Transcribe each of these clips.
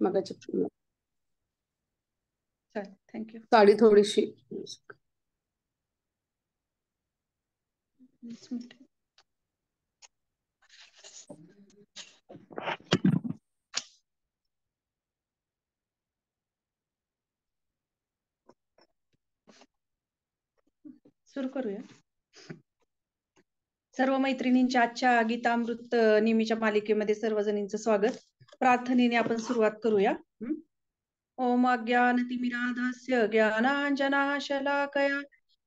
मगाच्या thank you. Sari थोडीशी सुरू करूया. सर्व मैत्रिणींच्या आजच्या गीतामृत नेहमीच्या मालिकेमध्ये सर्वजणींचं स्वागत. प्रार्थनेने आपण सुरुवात करूया. ओम अज्ञानतिमिरान्धस्य ज्ञानाञ्जनशलाकया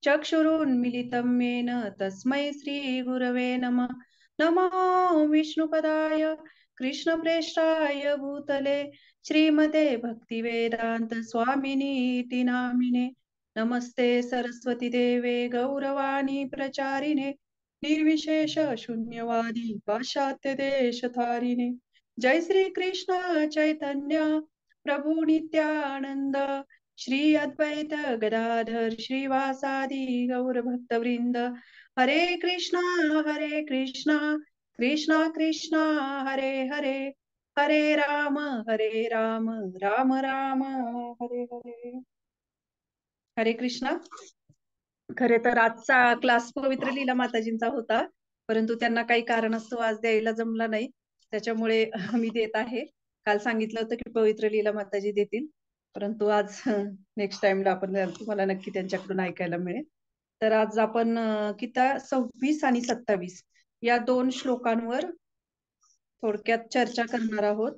चक्षुरुन्मिलितं येन तस्मै श्री गुरवे नमः. नमो विष्णुपदाय कृष्णप्रेष्ठाय भूतले श्रीमते भक्तिवेदांत स्वामिनीति नामिने. नमस्ते सरस्वती देवे गौरवाणी प्रचारिणे निर्विशेष शून्यवादी पाश्चात्य देशधारिणे. जय श्री कृष्ण चैतन्य प्रभु नित्यानंद श्री अद्वैत गदाधर श्रीवासादि गौर भक्तवृंद. हरे कृष्णा कृष्णा कृष्णा हरे हरे, हरे राम राम राम हरे हरे. हरे कृष्णा. खरे तर आजचा क्लास पवित्र लीला माताजींचा होता, परंतु त्यांना काही कारणास्तव आज द्यायला जमला नाही, त्याच्यामुळे मी देत आहे. काल सांगितलं होतं की पवित्र लीला माताजी देतील, परंतु आज नेक्स्ट टाइमला आपण तुम्हाला नक्की त्यांच्याकडून ऐकायला मिळेल. तर आज आपण गीता 26 आणि 27 या 2 श्लोकांवर थोडक्यात चर्चा करणार आहोत.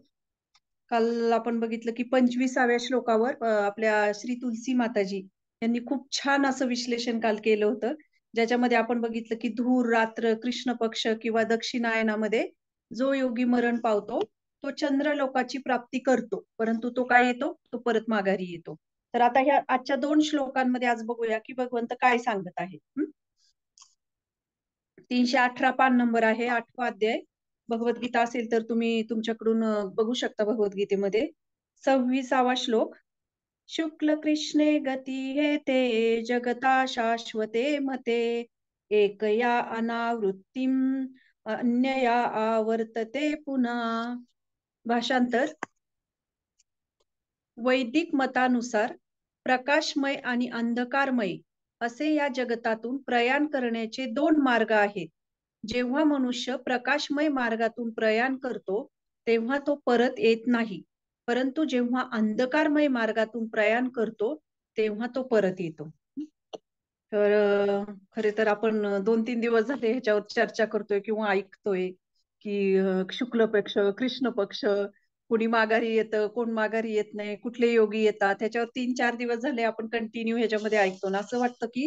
काल आपण बघितलं की 25व्या श्लोकावर आपल्या श्री तुलसी माताजी यांनी खूप छान असं विश्लेषण काल केलं होतं, ज्याच्यामध्ये आपण बघितलं की धूर रात्र कृष्ण पक्ष किंवा दक्षिणायनामध्ये जो योगी मरण पावतो तो चंद्र लोकाची प्राप्ती करतो, परंतु तो काय येतो, तो परत माघारी येतो. तर आता ह्या आजच्या 2 श्लोकांमध्ये आज बघूया की भगवंत काय सांगत आहे. 318 पान नंबर आहे, 8वा अध्याय भगवद्गीता असेल तर तुम्ही तुमच्याकडून बघू शकता. भगवद्गीतेमध्ये 26वा श्लोक. शुक्ल कृष्णे गती हेते जगता शाश्वते मते एकया अनावृत्तीम अन्यया आवर्तते पुन्हा. भाषांतर. वैदिक मतानुसार प्रकाशमय आणि अंधकारमय असे या जगतातून प्रयाण करण्याचे 2 मार्ग आहेत. जेव्हा मनुष्य प्रकाशमय मार्गातून प्रयाण करतो तेव्हा तो परत येत नाही, परंतु जेव्हा अंधकारमय मार्गातून प्रयाण करतो तेव्हा तो परत येतो. तर खरे तर आपण 2-3 दिवस झाले ह्याच्यावर चर्चा करतोय किंवा ऐकतोय की शुक्ल पक्ष कृष्ण पक्ष, कोणी माघारी येतं कोण माघारी येत नाही, कुठले योगी येतात, ह्याच्यावर 3-4 दिवस झाले आपण कंटिन्यू ह्याच्यामध्ये ऐकतो ना. असं वाटतं की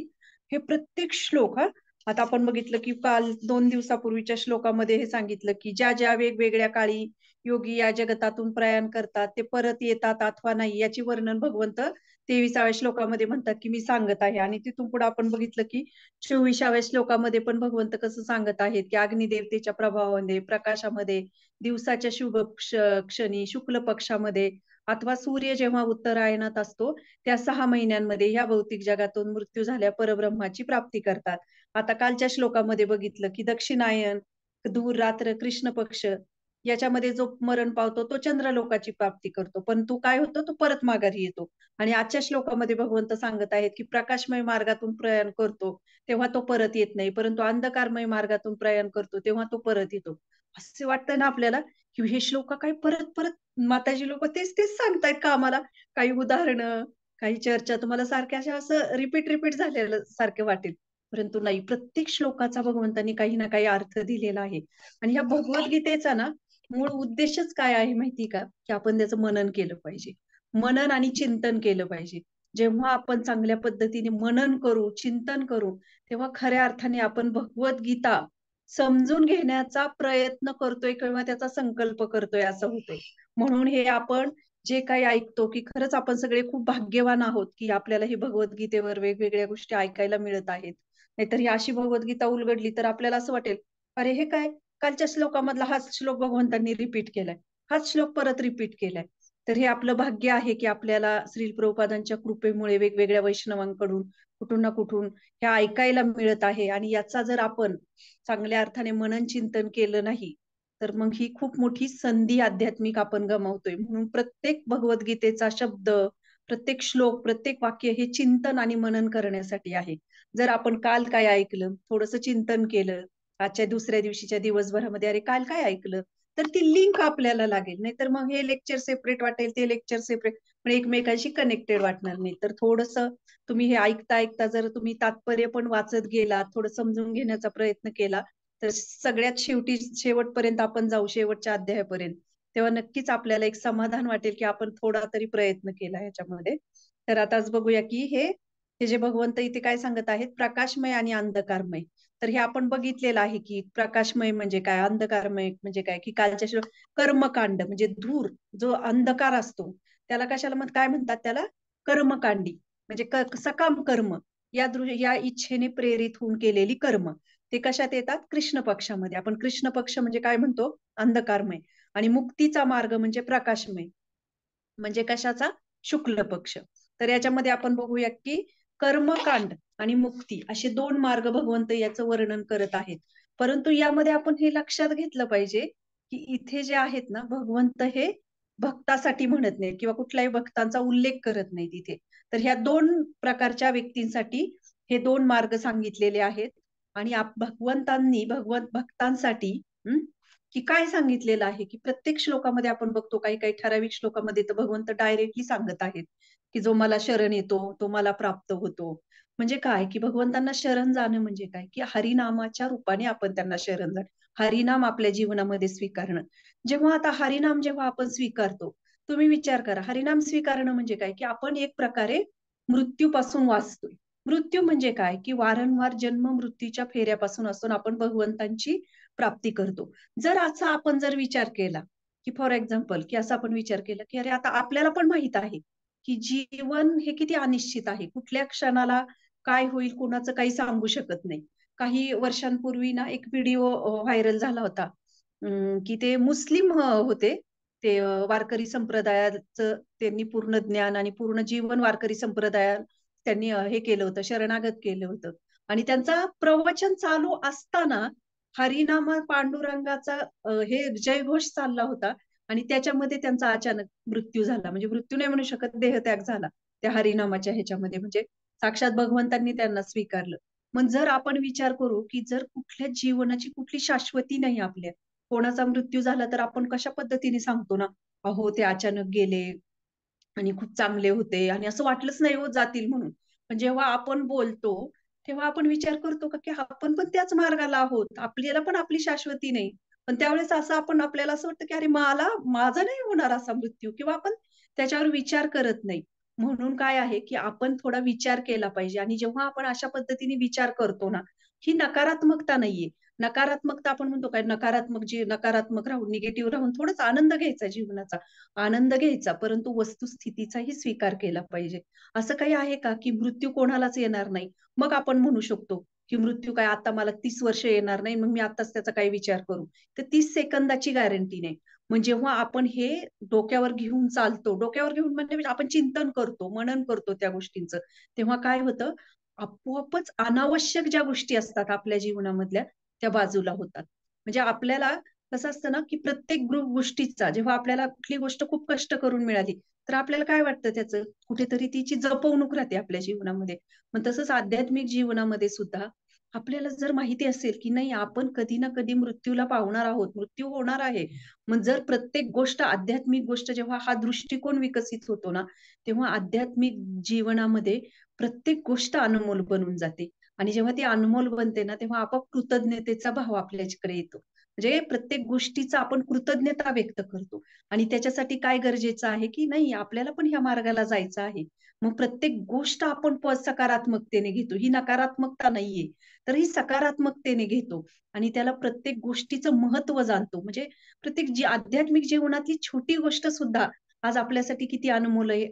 हे प्रत्येक श्लोक आता आपण बघितलं की काल 2 दिवसापूर्वीच्या श्लोकामध्ये हे सांगितलं की ज्या ज्या वेगवेगळ्या काळी योगी या जगतातून प्रयाण करतात ते परत येतात अथवा नाही याची वर्णन भगवंत 23व्या श्लोकामध्ये म्हणतात की मी सांगत आहे. आणि तिथून पुढे आपण बघितलं की 24व्या श्लोकामध्ये पण भगवंत कसं सांगत आहेत की अग्निदेवतेच्या प्रभावामध्ये प्रकाशामध्ये दिवसाच्या शुभ क्षणी शुक्ल पक्षामध्ये अथवा सूर्य जेव्हा उत्तरायणात असतो त्या 6 महिन्यांमध्ये ह्या भौतिक जगातून मृत्यू झाल्या परब्रह्माची प्राप्ती करतात. आता कालच्या श्लोकामध्ये बघितलं की दक्षिणायन धूर रात्र कृष्ण पक्ष याच्यामध्ये जो मरण पावतो तो चंद्रलोकाची प्राप्ती करतो, पण तो काय होतो, तो परत माघारी येतो. आणि आजच्या श्लोकामध्ये भगवंत सांगत आहेत की प्रकाशमय मार्गातून प्रयाण करतो तेव्हा तो परत येत नाही, परंतु अंधकारमय मार्गातून प्रयाण करतो तेव्हा तो परत येतो. असे वाटतं ना आपल्याला की हे श्लोक काय परत परत माताजी लोक तेच तेच सांगतायत का आम्हाला. काही उदाहरणं काही चर्चा तुम्हाला सारख्या अशा असं रिपीट झालेलं सारखे वाटेल, परंतु नाही, प्रत्येक श्लोकाचा भगवंतांनी काही ना काही अर्थ दिलेला आहे. आणि ह्या भगवद्गीतेचा ना मूळ उद्देशच काय आहे माहिती का, की आपण त्याचं मनन केलं पाहिजे, मनन आणि चिंतन केलं पाहिजे. जेव्हा आपण चांगल्या पद्धतीने मनन करू चिंतन करू तेव्हा खऱ्या अर्थाने आपण भगवद्गीता समजून घेण्याचा प्रयत्न करतोय किंवा त्याचा संकल्प करतोय असं होतंय. म्हणून हे आपण जे काही ऐकतो की खरंच आपण सगळे खूप भाग्यवान आहोत की आपल्याला ही भगवद्गीतेवर वेगवेगळ्या गोष्टी ऐकायला मिळत आहेत. नाहीतर ही अशी भगवद्गीता उलगडली तर आपल्याला असं वाटेल अरे हे काय, कालच्या श्लोकामधला हाच श्लोक भगवंतांनी रिपीट केलाय, हाच श्लोक परत रिपीट केलाय. तर हे आपलं भाग्य आहे की आपल्याला श्री प्रभुपादांच्या कृपेमुळे वेगवेगळ्या वैष्णवांकडून कुठून ना कुठून हे ऐकायला मिळत आहे. आणि याचा जर आपण चांगल्या अर्थाने मनन चिंतन केलं नाही तर मग ही खूप मोठी संधी आध्यात्मिक आपण गमावतोय. म्हणून प्रत्येक भगवद्गीतेचा शब्द, प्रत्येक श्लोक, प्रत्येक वाक्य हे चिंतन आणि मनन करण्यासाठी आहे. जर आपण काल काय ऐकलं, थोडंसं चिंतन केलं, आजच्या दुसऱ्या दिवशीच्या दिवसभरामध्ये अरे काल काय ऐकलं, तर ती लिंक आपल्याला लागेल. नाहीतर मग हे लेक्चर सेपरेट वाटेल, ते लेक्चर सेपरेट, पण एकमेकांशी कनेक्टेड वाटणार नाही. तर थोडंसं तुम्ही हे ऐकता ऐकता जर तुम्ही तात्पर्य पण वाचत गेलात, थोडं समजून घेण्याचा प्रयत्न केला, तर सगळ्यात शेवटी शेवटपर्यंत आपण जाऊ, शेवटच्या अध्यायापर्यंत. तेव्हा नक्कीच आपल्याला एक समाधान वाटेल, की आपण थोडा तरी प्रयत्न केला ह्याच्यामध्ये. तर आताच बघूया, की हे जे भगवंत इथे काय सांगत आहेत, प्रकाशमय आणि अंधकारमय. तर हे आपण बघितलेलं आहे, की प्रकाशमय म्हणजे काय, अंधकारमय म्हणजे काय, की कालच्या कर्मकांड म्हणजे धूर, जो अंधकार असतो, त्याला कशाला काय म्हणतात त्याला? कर्मकांडी. म्हणजे सकाम कर्म, या इच्छेने प्रेरित होऊन केलेली कर्म. ते कशात येतात? कृष्ण पक्षामध्ये. आपण कृष्ण पक्ष म्हणजे काय म्हणतो? अंधकारमय. आणि मुक्तीचा मार्ग म्हणजे प्रकाशमय. म्हणजे कशाचा? शुक्ल पक्ष. तर याच्यामध्ये आपण बघूया, की कर्मकांड आणि मुक्ती असे दोन मार्ग भगवंत याचं वर्णन करत आहेत. परंतु यामध्ये आपण हे लक्षात घेतलं पाहिजे, की इथे जे आहेत ना, भगवंत हे भक्तासाठी म्हणत नाहीत किंवा कुठल्याही भक्तांचा उल्लेख करत नाही तिथे. तर ह्या दोन प्रकारच्या व्यक्तींसाठी हे दोन मार्ग सांगितलेले आहेत. आणि भगवंतांनी भगवंत भक्तांसाठी की काय सांगितलेलं आहे, की प्रत्येक श्लोकामध्ये आपण बघतो काही काही ठराविक श्लोकामध्ये तर भगवंत डायरेक्टली सांगत आहेत, की जो मला शरण येतो तो मला प्राप्त होतो. म्हणजे काय, की भगवंतांना शरण जाणं म्हणजे काय, की हरिनामाच्या रूपाने आपण त्यांना शरण जाणं, हरिनाम आपल्या जीवनामध्ये स्वीकारणं. जेव्हा आपण स्वीकारतो, तुम्ही विचार करा, हरिनाम स्वीकारणं म्हणजे काय, की आपण एक प्रकारे मृत्यूपासून वाचतोय. मृत्यू म्हणजे काय, की वारंवार जन्म मृत्यूच्या फेऱ्यापासून असून आपण भगवंतांची प्राप्ती करतो. जर असा आपण जर विचार केला, की फॉर एक्झाम्पल, की असा आपण विचार केला, की अरे आता आपल्याला पण माहित आहे, की जीवन हे किती अनिश्चित आहे. कुठल्या क्षणाला काय होईल कोणाचं काही सांगू शकत नाही. काही वर्षांपूर्वी ना एक व्हिडिओ व्हायरल झाला होता. की ते मुस्लिम होते. ते वारकरी संप्रदायाचं त्यांनी पूर्ण ज्ञान आणि पूर्ण जीवन वारकरी संप्रदायात त्यांनी हे केलं होतं, शरणागत केलं होतं. आणि त्यांचा प्रवचन चालू असताना हरिनामा पांडुरंगाचा हे जयघोष चालला होता आणि त्याच्यामध्ये त्यांचा अचानक मृत्यू झाला. म्हणजे मृत्यू नाही म्हणू शकत, देहत्याग झाला. त्या हरिनामाच्या ह्याच्यामध्ये म्हणजे साक्षात भगवंतांनी त्यांना स्वीकारलं. मग जर आपण विचार करू, की जर कुठल्या जीवनाची कुठली शाश्वती नाही आपल्या, कोणाचा मृत्यू झाला तर आपण कशा पद्धतीने सांगतो ना, अहो ते अचानक गेले आणि खूप चांगले होते आणि असं वाटलंच नाही हो जातील म्हणून. पण जेव्हा आपण बोलतो, तेव्हा आपण विचार करतो का, की आपण पण त्याच मार्गाला आहोत. आपल्याला पण आपली शाश्वती नाही. पण त्यावेळेस असं आपल्याला असं वाटतं, की अरे माझा नाही होणार असा मृत्यू किंवा आपण त्याच्यावर विचार करत नाही. म्हणून काय आहे, की आपण थोडा विचार केला पाहिजे आणि जेव्हा आपण अशा पद्धतीने विचार करतो ना, ही नकारात्मकता नाहीये. नकारात्मकता आपण म्हणतो काय नकारात्मक राहून, निगेटिव्ह राहून थोडाच आनंद घ्यायचा जीवनाचा. आनंद घ्यायचा, परंतु वस्तुस्थितीचाही स्वीकार केला पाहिजे. असं काही आहे का, की मृत्यू कोणालाच येणार नाही. मग आपण म्हणू शकतो, की मृत्यू काय आता मला 30 वर्ष येणार नाही, मग मी आताच त्याचा काही विचार करू. तर 30 सेकंदाची गॅरंटी नाही. मग जेव्हा आपण हे डोक्यावर घेऊन चालतो, डोक्यावर घेऊन म्हणजे आपण चिंतन करतो, मनन करतो त्या गोष्टींचं, तेव्हा काय होतं, आपोआपच अनावश्यक ज्या गोष्टी असतात आपल्या जीवनामधल्या, त्या बाजूला होतात. म्हणजे आपल्याला कसं असतं ना, की प्रत्येक गोष्टीचा जेव्हा आपल्याला कुठली गोष्ट खूप कष्ट करून मिळाली, तर आपल्याला काय वाटतं त्याचं? कुठेतरी तिची जपवणूक राहते आपल्या जीवनामध्ये. मग तसंच आध्यात्मिक जीवनामध्ये सुद्धा आपल्याला जर माहिती असेल, की नाही आपण कधी ना कधी मृत्यूला पावणार आहोत, मृत्यू होणार आहे. मग जर प्रत्येक गोष्ट आध्यात्मिक गोष्ट जेव्हा हा दृष्टिकोन विकसित होतो ना, तेव्हा आध्यात्मिक जीवनामध्ये प्रत्येक गोष्ट अनमोल बनून जाते. आणि जेव्हा ती अनमोल बनते ना, तेव्हा आपोआप कृतज्ञतेचा भाव आपल्याकडे येतो. म्हणजे प्रत्येक गोष्टीचा आपण कृतज्ञता व्यक्त करतो आणि त्याच्यासाठी काय गरजेचं आहे, की नाही आपल्याला पण ह्या मार्गाला जायचं आहे. मग प्रत्येक गोष्ट आपण सकारात्मकतेने घेतो. ही नकारात्मकता नाहीये. तर ही सकारात्मकतेने घेतो आणि त्याला प्रत्येक गोष्टीचं महत्त्व जाणतो. म्हणजे प्रत्येक आध्यात्मिक जीवनातली छोटी गोष्ट सुद्धा आज आपल्यासाठी किती अनमोल आहे,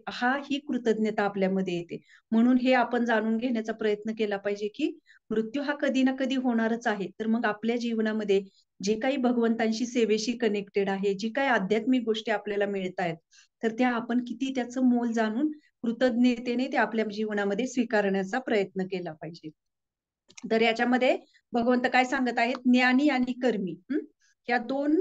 ही कृतज्ञता आपल्यामध्ये येते. म्हणून हे आपण जाणून घेण्याचा प्रयत्न केला पाहिजे, की मृत्यू हा कधी ना कधी होणारच आहे. तर मग आपल्या जीवनामध्ये जे काही भगवंतांशी सेवेशी कनेक्टेड आहे, जी काही आध्यात्मिक गोष्टी आपल्याला मिळतायत, तर त्या आपण किती त्याचं मोल जाणून कृतज्ञतेने ते आपल्या जीवनामध्ये स्वीकारण्याचा प्रयत्न केला पाहिजे. तर याच्यामध्ये भगवंत काय सांगत आहेत? ज्ञानी आणि कर्मी. या दोन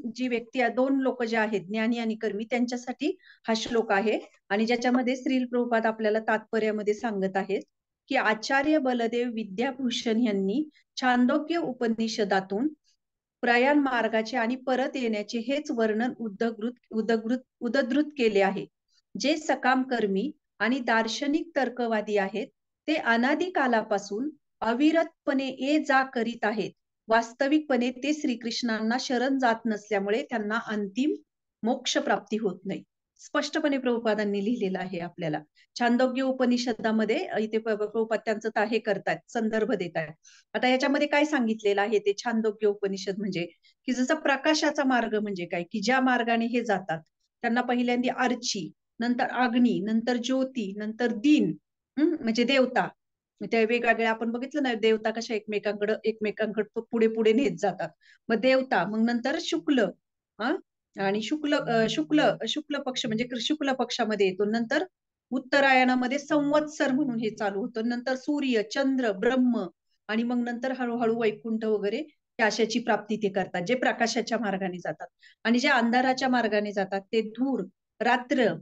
जी व्यक्ती आहे, दोन लोक जे आहेत, ज्ञानी आणि कर्मी, त्यांच्यासाठी हा श्लोक आहे. आणि ज्याच्यामध्ये श्रील प्रभुपाद आपल्याला तात्पर्यामध्ये सांगत आहेत की आचार्य बलदेव विद्याभूषण यांनी छांदोग्य उपनिषदातून प्रयाण मार्गाचे आणि परत येण्याचे हेच वर्णन उदधृत केले आहे. जे सकाम कर्मी आणि दार्शनिक तर्कवादी आहेत, ते अनादी कालापासून अविरतपणे ये जा करीत आहेत. वास्तविकपणे ते श्रीकृष्णांना शरण जात नसल्यामुळे त्यांना अंतिम मोक्ष प्राप्ती होत नाही. स्पष्टपणे प्रभुपादांनी लिहिलेलं आहे आपल्याला. छांदोग्य उपनिषदामध्ये इथे प्रभुपाद त्यांचं हे करतात, संदर्भ देत आहेत. आता याच्यामध्ये काय सांगितलेलं आहे ते छांदोग्य उपनिषद म्हणजे, की जसं प्रकाशाचा मार्ग म्हणजे काय, की ज्या मार्गाने हे जातात त्यांना पहिल्यांदा अर्ची, नंतर अग्नी, नंतर ज्योती, नंतर दिन, म्हणजे देवता. त्या वेगवेगळ्या आपण बघितलं ना, देवता कशा एकमेकांकडे पुढे पुढे नेत जातात. मग देवता, मग नंतर शुक्ल, आणि शुक्ल पक्ष म्हणजे शुक्ल पक्षामध्ये येतो. नंतर उत्तरायणामध्ये संवत्सर म्हणून हे चालू होतं. नंतर सूर्य, चंद्र, ब्रह्म, आणि मग नंतर हळूहळू वैकुंठ वगैरे अशाची प्राप्ती ते करतात, जे प्रकाशाच्या मार्गाने जातात. आणि जे अंधाराच्या मार्गाने जातात ते धूर, रात्र,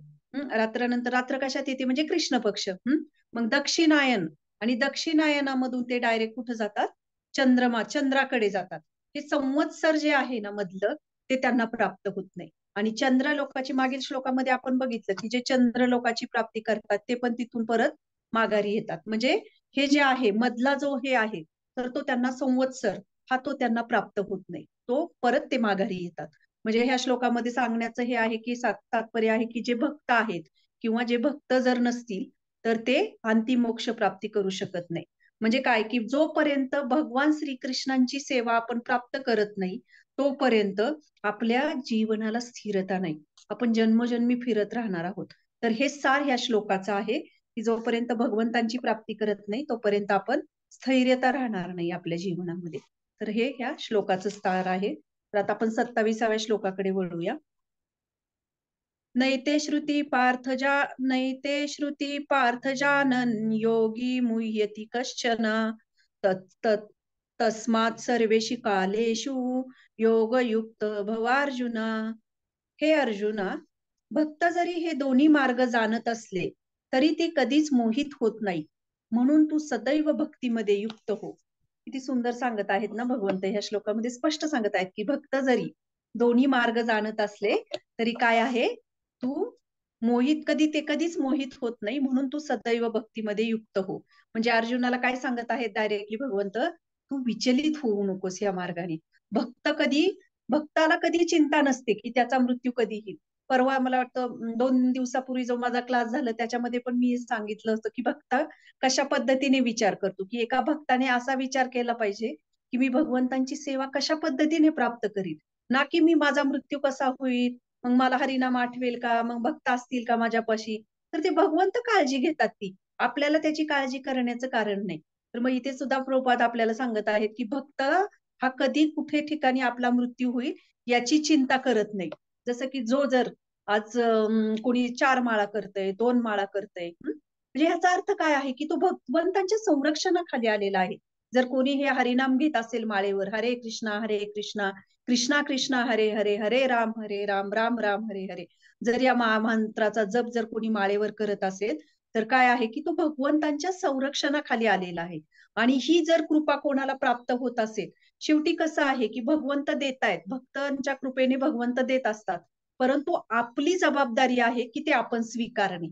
रात्र, नंतर रात्र कशात येते म्हणजे कृष्ण पक्ष. मग दक्षिणायन, आणि दक्षिणायनामधून ते डायरेक्ट कुठे जातात, चंद्राकडे जातात. हे संवत्सर जे आहे ना मधलं, ते त्यांना प्राप्त होत नाही. आणि चंद्रलोकाची मागील श्लोकामध्ये आपण बघितलं की जे चंद्रलोकाची प्राप्ती करतात ते पण तिथून परत माघारी येतात. म्हणजे हे जे आहे मधला जो हे आहे, तर तो त्यांना संवत्सर हा तो त्यांना प्राप्त होत नाही, तो परत ते माघारी येतात. म्हणजे ह्या श्लोकामध्ये सांगण्याचं हे आहे की तात्पर्य आहे की जे भक्त आहेत किंवा जे भक्त जर नसतील तर ते अंतिम मोक्ष प्राप्ती करू शकत नाही. म्हणजे काय, की जोपर्यंत भगवान श्रीकृष्णांची सेवा आपण प्राप्त करत नाही तोपर्यंत आपल्या जीवनाला स्थिरता नाही, आपण जन्मोजन्मी फिरत राहणार आहोत. तर हे सार ह्या श्लोकाचं आहे की जोपर्यंत भगवंतांची प्राप्ती करत नाही तोपर्यंत आपण स्थैर्यता राहणार नाही आपल्या जीवनामध्ये. तर हे ह्या श्लोकाचं सार आहे. तर आता आपण 27व्या श्लोकाकडे वळूया. नैते श्रुती पार्थ जानन योगी मुह्यति कश्चन तस्मात् सर्वेषु कालेषु योगयुक्त भवार्जुना. हे अर्जुना, भक्त जरी हे दोन्ही मार्ग जाणत असले तरी ते कधीच मोहित होत नाही, म्हणून तू सदैव भक्तीमध्ये युक्त हो. किती सुंदर सांगत आहेत ना भगवंत, ह्या श्लोकामध्ये स्पष्ट सांगत आहेत की भक्त जरी दोन्ही मार्ग जाणत असले तरी काय आहे, तू कधीच मोहित होत नाही, म्हणून तू सदैव भक्तीमध्ये युक्त हो. म्हणजे अर्जुनाला काय सांगत आहेत डायरेक्टली भगवंत, तू विचलित होऊ नकोस या मार्गाने. भक्ताला कधी चिंता नसते की त्याचा मृत्यू कधी येईल. परवा मला वाटतं 2 दिवसापूर्वी जो माझा क्लास झाला त्याच्यामध्ये पण मी सांगितलं होतं की भक्त कशा पद्धतीने विचार करतो, की एका भक्ताने असा विचार केला पाहिजे की मी भगवंतांची सेवा कशा पद्धतीने प्राप्त करीन, ना की मी माझा मृत्यू कसा होईल, मग मला हरिनाम आठवेल का, मग भक्त असतील का माझ्यापाशी. तर ते भगवंत काळजी घेतात, ती आपल्याला त्याची काळजी करण्याचं कारण नाही. तर मग इथे सुद्धा प्रभुपाद आपल्याला सांगत आहेत की भक्त हा कधी कुठे ठिकाणी आपला मृत्यू होईल याची चिंता करत नाही. जसं की जर आज कोणी 4 माळा करतय, 2 माळा करतय, म्हणजे ह्याचा अर्थ काय आहे की तो भगवंतांच्या संरक्षणाखाली आलेला आहे. जर कोणी हे हरिनाम घेत असेल माळेवर, हरे कृष्णा कृष्णा कृष्णा हरे हरे, हरे राम राम राम हरे हरे, जर या महामंत्राचा जप जर कोणी माळेवर करत असेल तर काय आहे की तो भगवंतांच्या संरक्षणाखाली आलेला आहे. आणि ही जर कृपा कोणाला प्राप्त होत असेल, शेवटी कसं आहे की भगवंत देत आहेत, भक्तांच्या कृपेने भगवंत देत असतात, परंतु आपली जबाबदारी आहे की ते आपण स्वीकारणे.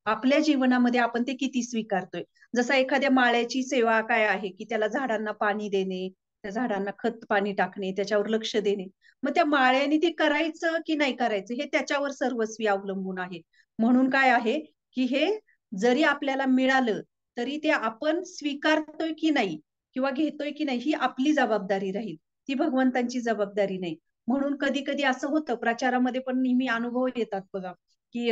आपल्या जीवनामध्ये आपण ते किती स्वीकारतोय. जसं एखाद्या माळ्याची सेवा काय आहे की त्याला झाडांना पाणी देणे, त्या झाडांना खत पाणी टाकणे, त्याच्यावर लक्ष देणे. मग त्या माळ्याने ते करायचं की नाही करायचं हे त्याच्यावर सर्वस्वी अवलंबून आहे. म्हणून काय आहे की हे जरी आपल्याला मिळालं तरी ते आपण स्वीकारतोय की नाही किंवा घेतोय की नाही ही आपली जबाबदारी राहील, ती भगवंतांची जबाबदारी नाही. म्हणून कधी कधी असं होतं, प्रचारामध्ये पण नेहमी अनुभव येतात बघा, की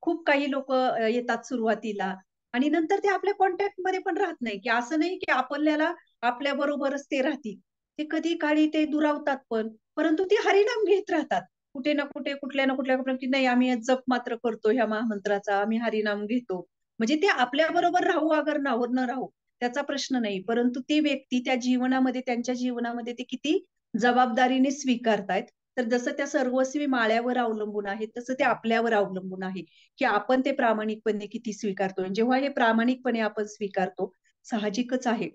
खूप काही लोक येतात सुरुवातीला आणि नंतर ते आपल्या कॉन्टॅक्ट मध्ये पण राहत नाही, की असं नाही की आपल्याला आपल्या बरोबरच ते राहतील. ते कधी काळी ते दुरावतात पण, परंतु ते हरिनाम घेत राहतात. कुठे ना कुठे, कुठल्या ना कुठल्या की नाही आम्ही जप मात्र करतो ह्या महामंत्राचा, आम्ही हरिनाम घेतो. म्हणजे ते आपल्या बरोबर राहू अगर न राहू त्याचा प्रश्न नाही, परंतु ती व्यक्ती त्या जीवनामध्ये, त्यांच्या जीवनामध्ये ते किती जबाबदारीने स्वीकारतायत. तर जसं त्या सर्वस्वी माळ्यावर अवलंबून आहेत, तसं ते आपल्यावर अवलंबून आहे, की आपण ते प्रामाणिकपणे किती स्वीकारतोय. जेव्हा हे प्रामाणिकपणे आपण स्वीकारतो, साहजिकच आहे,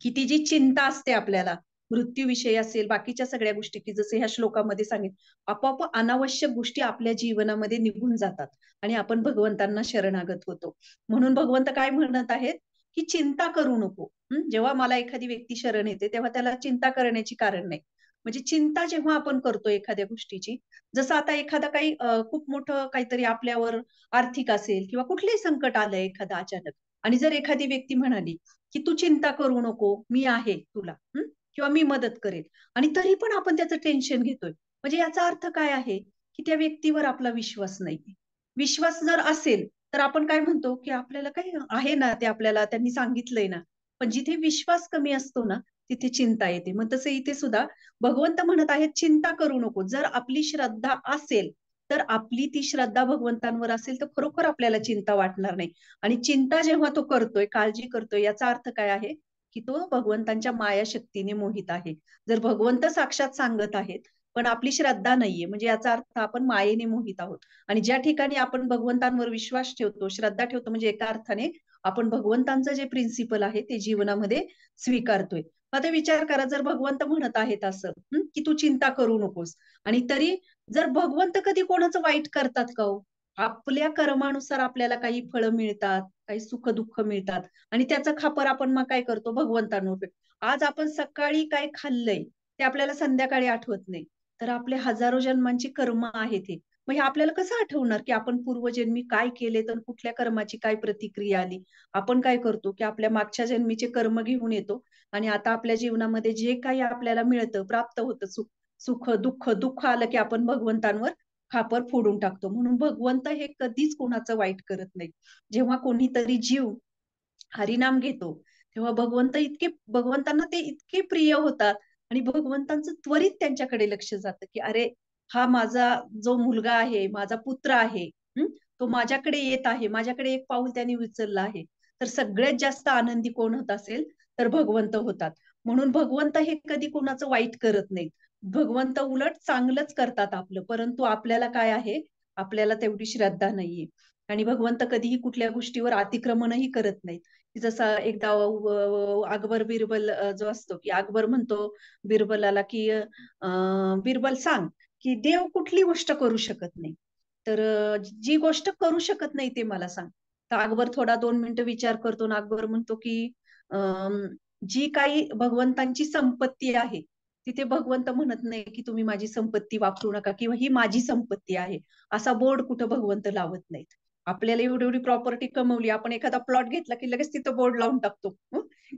की ती जी चिंता असते आपल्याला, मृत्यूविषयी असेल, बाकीच्या सगळ्या गोष्टी, की जसं ह्या श्लोकामध्ये सांगितलं, आपोआप अनावश्यक गोष्टी आपल्या जीवनामध्ये निघून जातात आणि आपण भगवंतांना शरणागत होतो. म्हणून भगवंत काय म्हणत आहेत, की चिंता करू नको. जेव्हा मला एखादी व्यक्ती शरण येते, तेव्हा त्याला चिंता करण्याची कारण नाही. म्हणजे चिंता जेव्हा आपण करतो एखाद्या गोष्टीची, जसं आता एखादा काही खूप मोठं काहीतरी आपल्यावर आर्थिक असेल किंवा कुठलंही संकट आलंय एखादं अचानक आणि जर एखादी व्यक्ती म्हणाली, की "तू चिंता करू नको, मी आहे तुला." किंवा "मी मदत करेल." आणि तरी पण आपण त्याचं टेन्शन घेतोय. म्हणजे याचा अर्थ काय आहे, की त्या व्यक्तीवर आपला विश्वास नाहीये. विश्वास जर असेल, तर आपण काय म्हणतो, की आपल्याला काही आहे ना, ते आपल्याला त्यांनी सांगितलंय ना. पण जिथे विश्वास कमी असतो ना, तिथे चिंता येते. मग तसं इथे सुद्धा भगवंत म्हणत आहेत, "चिंता करू नको." जर आपली श्रद्धा असेल, तर आपली ती श्रद्धा भगवंतांवर असेल, तर खरोखर आपल्याला चिंता वाटणार नाही. आणि चिंता जेव्हा तो करतोय, काळजी करतोय, याचा अर्थ काय आहे, की तो भगवंतांच्या मायाशक्तीने मोहित आहे. जर भगवंत साक्षात सांगत आहेत, पण आपली श्रद्धा नाहीये, म्हणजे याचा अर्थ आपण मायेने मोहित आहोत. आणि ज्या ठिकाणी आपण भगवंतांवर विश्वास ठेवतो, श्रद्धा ठेवतो, म्हणजे एका अर्थाने आपण भगवंतांचं जे प्रिन्सिपल आहे, ते जीवनामध्ये स्वीकारतोय. आता विचार करा, जर भगवंत म्हणत आहेत असं, की "तू चिंता करू नकोस." आणि तरी जर भगवंत कधी कोणाचं वाईट करतात का हो? आपल्या कर्मानुसार आपल्याला काही फळं मिळतात, काही सुख-दुःख मिळतात आणि त्याचा खापर आपण मग काय करतो भगवंतांवर. आज आपण सकाळी काय खाल्लंय, ते आपल्याला संध्याकाळी आठवत नाही. तर आपले हजारो जन्मांची कर्म आहेत हे. मग हे आपल्याला कसं आठवणार, की आपण पूर्वजन्मी काय केले, तर कुठल्या कर्माची काय प्रतिक्रिया आली. आपण काय करतो, की आपल्या मागच्या जन्मीचे कर्म घेऊन येतो आणि आता आपल्या जीवनामध्ये जे काही आपल्याला मिळतं, प्राप्त होतं सुख, दुःख, दुःख आलं की आपण भगवंतांवर खापर फोडून टाकतो. म्हणून भगवंत हे कधीच कोणाचं वाईट करत नाही. जेव्हा कोणीतरी जीव हरिनाम घेतो, तेव्हा भगवंतांना ते इतके प्रिय होतात आणि भगवंतांचं त्वरित त्यांच्याकडे लक्ष जातं, की अरे, हा माझा जो मुलगा आहे, माझा पुत्र आहे, हं, तो माझ्याकडे येत आहे. माझ्याकडे एक पाऊल त्याने उचललं आहे. तर सगळ्यात जास्त आनंदी कोण होत असेल, तर भगवंत होतात. म्हणून भगवंत हे कधी कोणाचं वाईट करत नाहीत. भगवंत उलट चांगलंच करतात आपलं. परंतु आपल्याला काय आहे, आपल्याला तेवढी श्रद्धा नाहीये. आणि भगवंत कधीही कुठल्या गोष्टीवर अतिक्रमणही करत नाहीत. की जसा एकदा अकबर बिरबल जो असतो, की अकबर म्हणतो बिरबलाला, की "बिरबल सांग, की देव कुठली गोष्ट करू शकत नाही. तर जी गोष्ट करू शकत नाही ते मला सांग." तर अकबर थोडा 2 मिनिटं विचार करतो आणि अकबर म्हणतो, की जी काही भगवंतांची संपत्ती आहे, तिथे भगवंत म्हणत नाही, की तुम्ही माझी संपत्ती वापरू नका किंवा ही माझी संपत्ती आहे. असा बोर्ड कुठं भगवंत लावत नाहीत. आपल्याला एवढी-एवढी प्रॉपर्टी कमवली. आपण एखादा प्लॉट घेतला, की लगेच तिथं बोर्ड लावून टाकतो.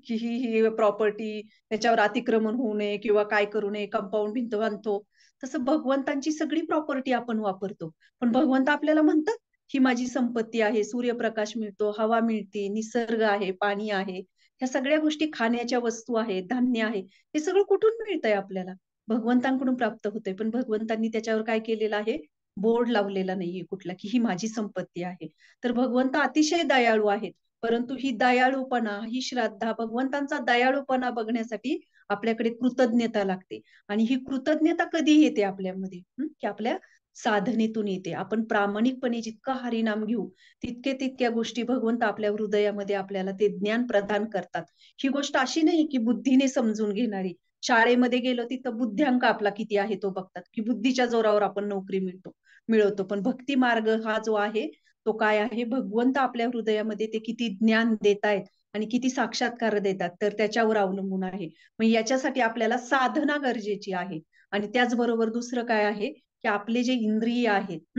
की ही प्रॉपर्टी त्याच्यावर अतिक्रमण होऊ नये किंवा काय करू नये, कंपाउंड भिंत बांधतो. तसं भगवंतांची सगळी प्रॉपर्टी आपण वापरतो. पण भगवंत आपल्याला म्हणतात, ही माझी संपत्ती आहे. सूर्यप्रकाश मिळतो, हवा मिळते, निसर्ग आहे, पाणी आहे. ह्या सगळ्या गोष्टी खाण्याच्या वस्तू आहेत, धान्य आहे. हे सगळं कुठून मिळतंय आपल्याला? भगवंतांकडून प्राप्त होतंय. पण भगवंतांनी त्याच्यावर काय केलेलं आहे? बोर्ड लावलेला नाहीये कुठला, की ही माझी संपत्ती आहे. तर भगवंत अतिशय दयाळू आहेत. परंतु ही दयाळूपणा, ही श्रद्धा, भगवंतांचा दयाळूपणा बघण्यासाठी आपल्याकडे कृतज्ञता लागते. आणि ही कृतज्ञता कधी येते आपल्यामध्ये? की आपल्या साधनेतून येते. आपण प्रामाणिकपणे जितकं हरिनाम घेऊ, तितक्या गोष्टी भगवंत आपल्या हृदयामध्ये आपल्याला ते ज्ञान प्रदान करतात. ही गोष्ट अशी नाही, की बुद्धीने समजून घेणारी. शाळेमध्ये गेलो तिथं बुद्ध्यांक आपला किती आहे तो बघतात, की बुद्धीच्या जोरावर आपण नोकरी मिळवतो. पण भक्ती मार्ग हा जो आहे, तो काय आहे? भगवंत आपल्या हृदयामध्ये ते किती ज्ञान देतायत आणि किती साक्षात्कार देतात, तर त्याच्यावर अवलंबून आहे. मग याच्यासाठी आपल्याला साधना गरजेची आहे. आणि त्याचबरोबर दुसरं काय आहे, की आपले जे इंद्रिय आहेत,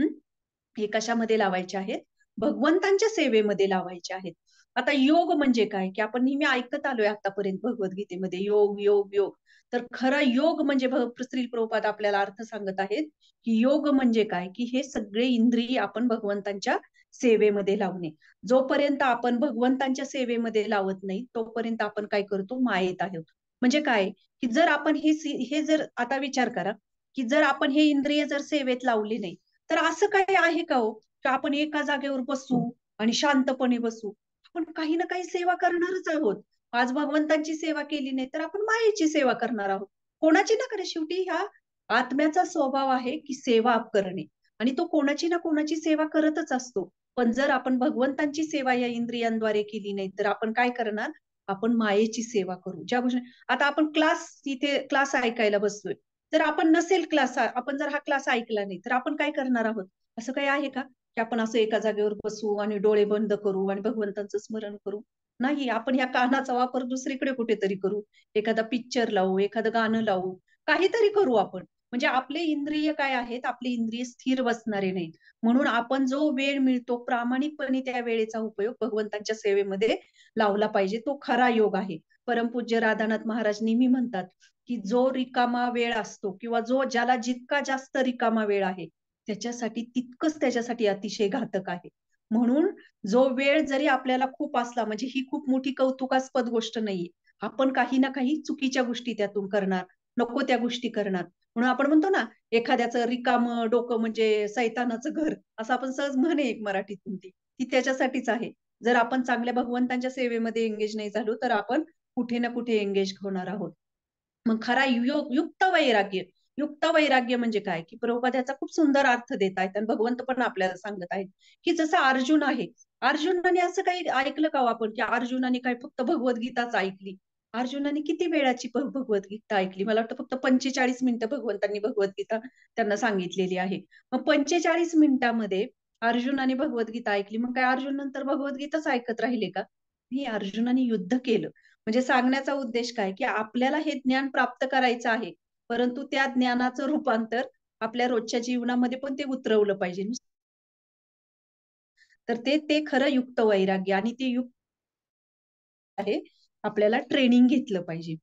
हे कशामध्ये लावायचे आहेत? भगवंतांच्या सेवेमध्ये लावायचे आहेत. आता योग म्हणजे काय? की आपण नेहमी ऐकत आलोय आतापर्यंत भगवद्गीतेमध्ये योग, योग, योग. तर खरा योग म्हणजे श्री प्रभुपाद आपल्याला अर्थ सांगत आहेत, की योग म्हणजे काय? की हे सगळे इंद्रिय आपण भगवंतांच्या सेवेमध्ये लावणे. जोपर्यंत आपण भगवंतांच्या सेवेमध्ये लावत नाही, तोपर्यंत आपण काय करतो? मायेत आहोत. म्हणजे काय? की जर आपण हे जर आता विचार करा, की जर आपण हे इंद्रिय जर सेवेत लावली नाही, तर असं काही आहे का हो? की आपण एका जागेवर बसू आणि शांतपणे बसू. आपण काही ना काही सेवा करणारच आहोत. आज भगवंतांची सेवा केली नाही, तर आपण मायेची सेवा करणार आहोत. कोणाची ना करे, शेवटी ह्या आत्म्याचा स्वभाव आहे की सेवा करणे, आणि तो कोणाची ना कोणाची सेवा करतच असतो. पण जर आपण भगवंतांची सेवा या इंद्रियांद्वारे केली नाही, तर आपण काय करणार? आपण मायेची सेवा करू. ज्या गोष्टी, आता आपण तिथे क्लास ऐकायला बसलोय, जर आपण नसेल क्लास, आपण जर हा क्लास ऐकला नाही, तर आपण काय करणार आहोत? असं काही आहे का की आपण असं एका जागेवर बसू आणि डोळे बंद करू आणि भगवंतांचं स्मरण करू? नाही, आपण ह्या कानाचा वापर दुसरीकडे कुठेतरी करू. एखादा पिक्चर लावू, एखादं गाणं लावू, काहीतरी करू आपण. म्हणजे आपले इंद्रिय काय आहेत? आपले इंद्रिय स्थिर बसणारे नाहीत. म्हणून आपण जो वेळ मिळतो प्रामाणिकपणे त्या वेळेचा उपयोग भगवंतांच्या सेवेमध्ये लावला पाहिजे. तो खरा योग आहे. परमपूज्य राधानाथ महाराज नेहमी म्हणतात की जो रिकामा वेळ असतो किंवा ज्याला जितका जास्त रिकामा वेळ आहे, त्याच्यासाठी तितकंच त्याच्यासाठी अतिशय घातक आहे. म्हणून जो वेळ जरी आपल्याला खूप असला, म्हणजे ही खूप मोठी कौतुकास्पद गोष्ट नाहीये. आपण काही ना काही चुकीच्या गोष्टी त्यातून करणार, नको त्या गोष्टी करणार. म्हणून आपण म्हणतो ना, एखाद्याचं रिकामं डोकं म्हणजे सैतानाचं घर, असं आपण सहज म्हण आहे एक मराठीतून, ती त्याच्यासाठीच आहे. जर आपण चांगल्या भगवंतांच्या सेवेमध्ये एंगेज नाही झालो, तर आपण कुठे ना कुठे एंगेज होणार आहोत. मग खरा युक्त वैराग्य, युक्त वैराग्य म्हणजे काय? की प्रभुपाद याचा खूप सुंदर अर्थ देत आहेत आणि भगवंत पण आपल्याला सांगत आहेत, की जसं अर्जुन आहे, अर्जुनाने असं काही ऐकलं का हो आपण, की अर्जुनाने काय फक्त भगवद्गीताच ऐकली? अर्जुनाने किती वेळाची भगवद्गीता ऐकली? मला वाटतं फक्त 45 मिनिटं भगवंतांनी भगवद्गीता त्यांना सांगितलेली आहे. मग 45 मिनिटामध्ये अर्जुनाने भगवद्गीता ऐकली, मग काय अर्जुन नंतर भगवद्गीताच ऐकत राहिले का? नाही, अर्जुनाने युद्ध केलं. म्हणजे सांगण्याचा उद्देश काय, की आपल्याला हे ज्ञान प्राप्त करायचं आहे, परंतु त्या ज्ञानाचं रूपांतर आपल्या रोजच्या जीवनामध्ये पण ते उतरवलं पाहिजे. तर ते ते खरं युक्त वैराग्य, आणि ते युक्त आहे, आपल्याला ट्रेनिंग घेतलं पाहिजे.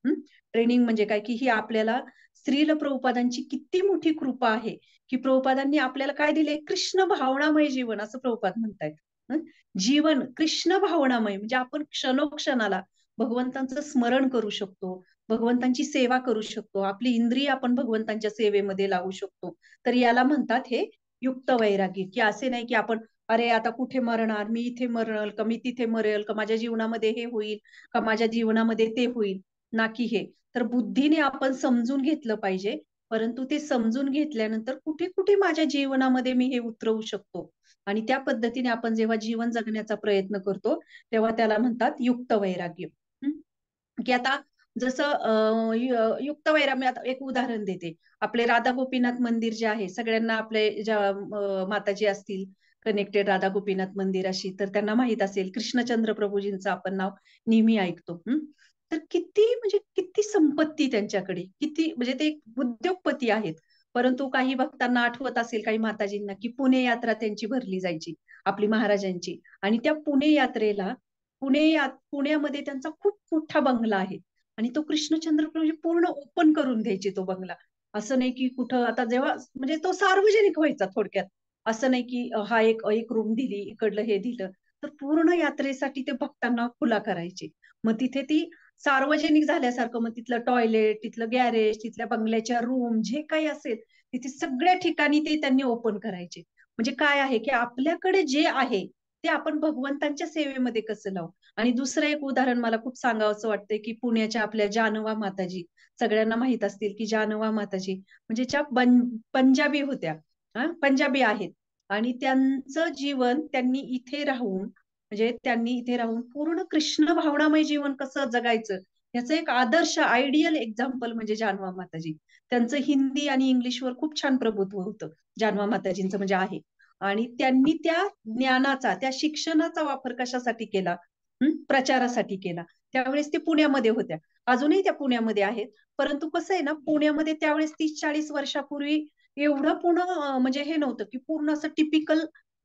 ट्रेनिंग म्हणजे काय, की ही आपल्याला श्रील प्रभुपादांची किती मोठी कृपा आहे, की प्रभुपादांनी आपल्याला काय दिले? कृष्ण भावनामय जीवन, असं प्रभुपाद म्हणतायत. हं? जीवन कृष्ण भावनामय, म्हणजे आपण क्षणोक्षणाला भगवंतांचं स्मरण करू शकतो, भगवंतांची सेवा करू शकतो, आपली इंद्रिय आपण भगवंतांच्या सेवेमध्ये लावू शकतो. तर याला म्हणतात हे युक्त वैराग्य, की असे नाही की आपण अरे आता कुठे मरणार, मी इथे मरल का, मी तिथे मरेल का, माझ्या जीवनामध्ये हे होईल का, माझ्या जीवनामध्ये ते होईल, ना की हे. तर बुद्धीने आपण समजून घेतलं पाहिजे, परंतु ते समजून घेतल्यानंतर कुठे कुठे माझ्या जीवनामध्ये मी हे उतरवू शकतो, आणि त्या पद्धतीने आपण जेव्हा जीवन जगण्याचा प्रयत्न करतो, तेव्हा त्याला म्हणतात युक्त वैराग्य. हं? की आता जसं युक्त वैराग्य, मी आता एक उदाहरण देते. आपले राधा गोपीनाथ मंदिर जे आहे, सगळ्यांना आपले ज्या माताजी असतील कनेक्टेड राधा गोपीनाथ मंदिराशी, तर त्यांना माहित असेल कृष्णचंद्र प्रभूजींचं आपण नाव नेहमी ऐकतो. तर किती म्हणजे किती संपत्ती त्यांच्याकडे, किती म्हणजे ते एक उद्योगपती आहेत. परंतु काही भक्तांना आठवत असेल, काही माताजींना, की पुणे यात्रा त्यांची भरली जायची, आपली महाराजांची. आणि त्या पुणे यात्रेला पुण्यामध्ये त्यांचा खूप मोठा बंगला आहे, आणि तो कृष्णचंद्र प्रभू पूर्ण ओपन करून द्यायचे तो बंगला. असं नाही की कुठं आता जेव्हा म्हणजे तो सार्वजनिक व्हायचा थोडक्यात. असं नाही की हा एक एक रूम दिली, इकडलं हे दिलं. तर पूर्ण यात्रेसाठी ते भक्तांना खुला करायचे. मग तिथे ती सार्वजनिक झाल्यासारखं, मग तिथलं टॉयलेट, तिथलं गॅरेज, तिथल्या बंगल्याच्या रूम जे काही असेल, तिथे सगळ्या ठिकाणी ते त्यांनी ओपन करायचे. म्हणजे काय आहे, की आपल्याकडे जे आहे ते आपण भगवंतांच्या सेवेमध्ये कसं लावू. आणि दुसरं एक उदाहरण मला खूप सांगावंसं वाटतंय, की पुण्याच्या आपल्या जानवा माताजी, सगळ्यांना माहित असतील, की जानवा माताजी म्हणजे ज्या पंजाबी होत्या, पंजाबी आहेत, आणि त्यांचं जीवन त्यांनी इथे राहून, म्हणजे त्यांनी इथे राहून पूर्ण कृष्ण भावनामय जीवन कसं जगायचं, याचं एक आदर्श आयडियल एक्झाम्पल म्हणजे जानवा माताजी. त्यांचं हिंदी आणि इंग्लिशवर खूप छान प्रभुत्व होतं, जानवा माताजींचं म्हणजे आहे. आणि त्यांनी त्या ज्ञानाचा, त्या शिक्षणाचा वापर कशासाठी केला? प्रचारासाठी केला. त्यावेळेस ते पुण्यामध्ये होत्या. अजूनही त्या पुण्यामध्ये आहेत. परंतु कसं आहे ना, पुण्यामध्ये त्यावेळेस 30-40 वर्षापूर्वी एवढं पूर्ण म्हणजे हे नव्हतं, की पूर्ण असं टिपिकल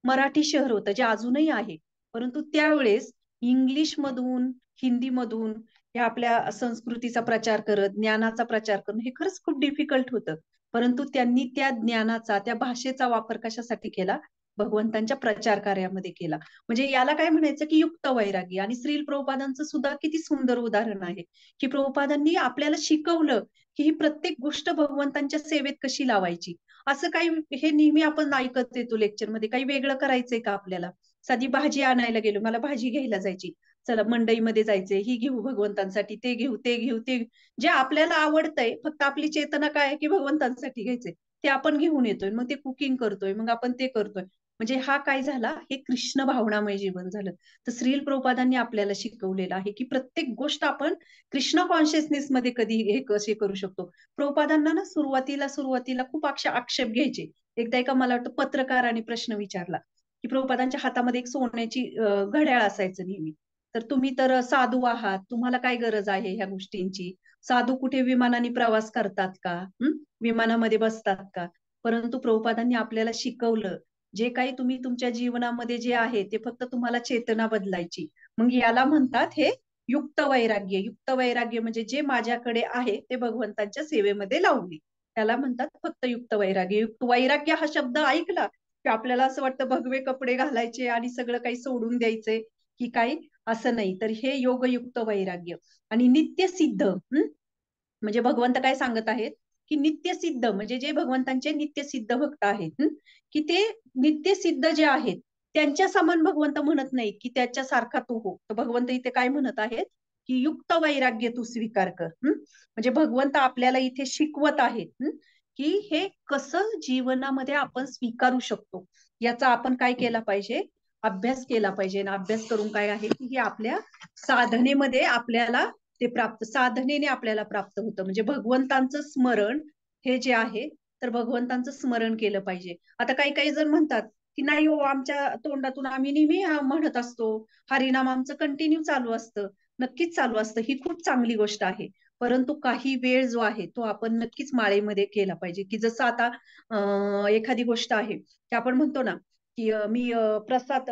मराठी शहर होतं, जे अजूनही आहे. परंतु त्यावेळेस इंग्लिशमधून, हिंदीमधून या आपल्या संस्कृतीचा प्रचार करत, ज्ञानाचा प्रचार करणं हे खरंच खूप डिफिकल्ट होतं. परंतु त्यांनी त्या ज्ञानाचा, त्या भाषेचा वापर कशासाठी केला? भगवंतांच्या प्रचार कार्यामध्ये केला. म्हणजे याला काय म्हणायचं, की युक्त वैरागी. आणि श्रील प्रभुपादांचं सुद्धा किती सुंदर उदाहरण आहे, की प्रभुपादांनी आपल्याला शिकवलं, की ही प्रत्येक गोष्ट भगवंतांच्या सेवेत कशी लावायची. असं काही हे नेहमी आपण ऐकत येतो लेक्चरमध्ये, काही वेगळं करायचंय का आपल्याला? साधी भाजी आणायला गेलो, मला भाजी घ्यायला जायची. चला मंडईमध्ये जायचंय, ही घेऊ भगवंतांसाठी, ते घेऊ, ते घेऊ, ते जे आपल्याला आवडतंय, फक्त आपली चेतना काय आहे की भगवंतांसाठी घ्यायचंय, ते आपण घेऊन येतोय, मग ते कुकिंग करतोय, मग आपण ते करतोय. म्हणजे हा काय झाला, हे कृष्ण भावनामय जीवन झालं. तर श्रील प्रभुपादांनी आपल्याला शिकवलेलं आहे की प्रत्येक गोष्ट आपण कृष्ण कॉन्शियसनेस मध्ये कधी हे कसे करू शकतो. प्रभुपादांना ना सुरुवातीला खूप आक्षेप घ्यायचे. एकदा एका मला वाटतं पत्रकाराने प्रश्न विचारला की प्रभुपादांच्या हातामध्ये एक सोन्याची घड्याळ असायचं नेहमी. तर तुम्ही तर साधू आहात, तुम्हाला काय गरज आहे ह्या गोष्टींची? साधू कुठे विमानाने प्रवास करतात का? विमानामध्ये बसतात का? परंतु प्रभुपादांनी आपल्याला शिकवलं, जे काही तुम्ही तुमच्या जीवनामध्ये जे आहे ते फक्त तुम्हाला चेतना बदलायची. मग याला म्हणतात हे युक्त वैराग्य. युक्त वैराग्य म्हणजे जे माझ्याकडे आहे ते भगवंतांच्या सेवेमध्ये लावणे, त्याला म्हणतात फक्त युक्त वैराग्य. युक्त वैराग्य हा शब्द ऐकला की आपल्याला असं वाटतं भगवे कपडे घालायचे आणि सगळं काही सोडून द्यायचंय की काही, असं नाही. तर हे योगयुक्त वैराग्य. आणि नित्य सिद्ध म्हणजे भगवंत काय सांगत आहेत की नित्य सिद्ध म्हणजे जे भगवंतांचे नित्य सिद्ध भक्त आहेत, की ते नित्य सिद्ध जे आहेत त्यांच्या समान भगवंत म्हणत नाही की त्याच्यासारखा तू हो. तर भगवंत इथे काय म्हणत आहेत की युक्त वैराग्य तू स्वीकार कर. म्हणजे भगवंत आपल्याला इथे शिकवत आहेत की हे कसं जीवनामध्ये आपण स्वीकारू शकतो, याचा आपण काय केला पाहिजे, अभ्यास केला पाहिजे. आणि अभ्यास करून काय आहे की आपल्या साधनेमध्ये आपल्याला ते प्राप्त, साधनेने आपल्याला प्राप्त होतं. म्हणजे भगवंतांचं स्मरण हे जे आहे, तर भगवंतांचं स्मरण केलं पाहिजे. आता काही काही जण म्हणतात की नाही हो, आमच्या तोंडातून आम्ही नेहमी म्हणत असतो, हरिनाम आमचं कंटिन्यू चालू असतं. नक्कीच चालू असतं, ही खूप चांगली गोष्ट आहे. परंतु काही वेळ जो आहे तो आपण नक्कीच माळेमध्ये केला पाहिजे. की जसं आता एखादी गोष्ट आहे की आपण म्हणतो ना की मी प्रसाद